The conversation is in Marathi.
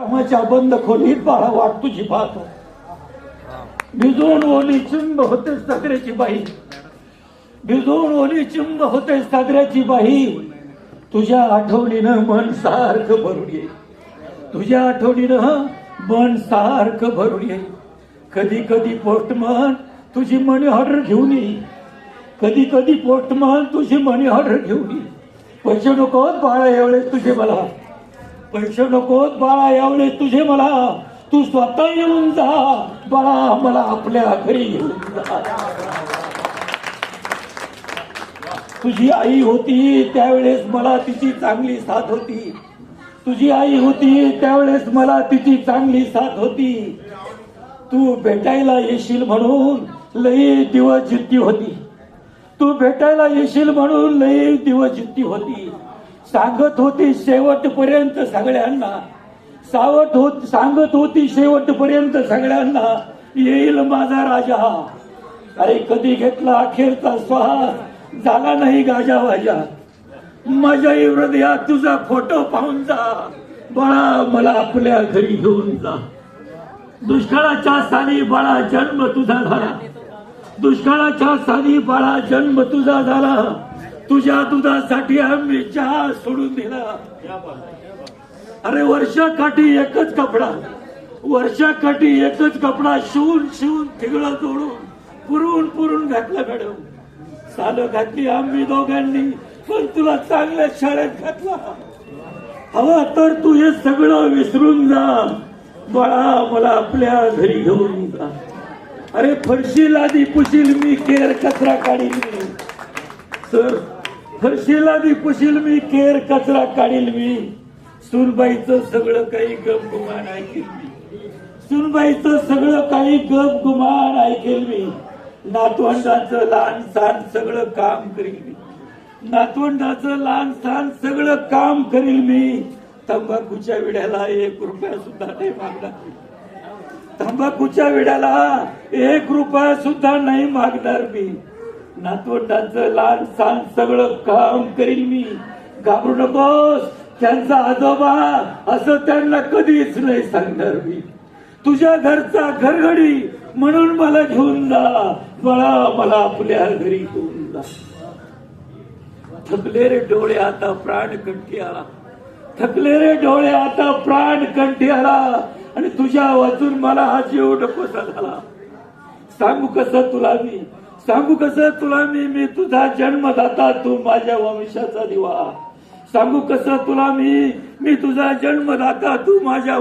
कामाच्या बंद खोलीत बाळा वाट तुझी पाहतो. भिजून ओली चिंब होते सागऱ्याची बाई, भिजून ओली चिंब होते सागऱ्याची बाई. तुझ्या आठवणीनं मन सारखं भरून येईल, तुझ्या आठवणीनं मन सारखं भरून येईल. कधी कधी पोस्टमन तुझी मनी ऑर्डर घेऊन येईल, कधी कधी पोस्टमन तुझी मनी ऑर्डर घेऊन येईल. पैसे नकोत बाळा एवढेच तुझे मला, पैसे नकोत बाळा एवढेच तुझे मला. तू स्वतः येऊन जा बाळा, मला आपल्या घरी घेऊन जा. तुझी आई होती त्यावेळेस मला तिची चांगली साथ होती, तुझी आई होती त्यावेळेस मला तिची चांगली साथ होती. तू भेटायला येशील म्हणून लई दिवस जिद्दी होती, तू भेटायला येशील म्हणून लई दिवस जिद्दी होती. सांगत होती शेवटपर्यंत सगळ्यांना, सांगत होती शेवटपर्यंत सगळ्यांना, येईल माझा राजा. अरे कधी घेतला अखेरचा श्वास, झाला नाही गाजावाजा. माझ्या हृदयात तुझा फोटो पाहून जा बाळा, मला आपल्या घरी घेऊन जा. दुष्काळाच्या साली बाळा जन्म तुझा झाला, दुष्काळाच्या साली बाळा जन्म तुझा झाला. तुझ्या दुधासाठी आम्ही चहा सोडून दिला. अरे वर्षाकाठी एकच कपडा, वर्षाकाठी एकच कपडा शिवून शिवून थिगळं जोडून पुरून पुरून घातला मॅडम. सालं घातली आम्ही दोघांनी, पण तुला चांगल्या शाळेत घातला. हवा तर तू हे सगळं विसरून जा बाळा, मला आपल्या घरी घेऊन जा. अरे फरशी लादी पुशील मी, केर कचरा काढील मी. सर फरशी लादी पुशील मी, केर कचरा काढील मी. सुनबाईचं सगळं काही गपगुमान ऐकेल मी, सुनबाईचं सगळं काही गपगुमान ऐकेल मी. नातवंडाचं लहान सहान सगळं काम करील मी, नातवंडाचं लहान सहान सगळं काम करील मी. तंबाखूच्या विड्याला 1 रुपया सुद्धा नाही मागणार मी, तंबाखूच्या विड्याला 1 रुपया सुद्धा नाही मागणार मी. नातवंडाचं लहान सहान सगळं काम करील मी. घाबरू नकोस, त्यांचा आजोबा असं त्यांना कधीच नाही सांगणार मी. तुझ्या घरचा घरघडी म्हणून मला घेऊन जा बाळा, मला आपल्या घरी घेऊन जा. थकले रे डोळे आता प्राण कंठी आला, थकले रे डोळे आता प्राण कंठी आला. आणि तुझ्या वाचून मला हा जीव नकोसा झाला. सांगू कसं तुला मी, सांगू कसं तुला मी तुझा जन्मदाता, तू माझ्या वंशाचा दिवा. सांगू कसं तुला मी तुझा जन्मदाता, तू माझ्या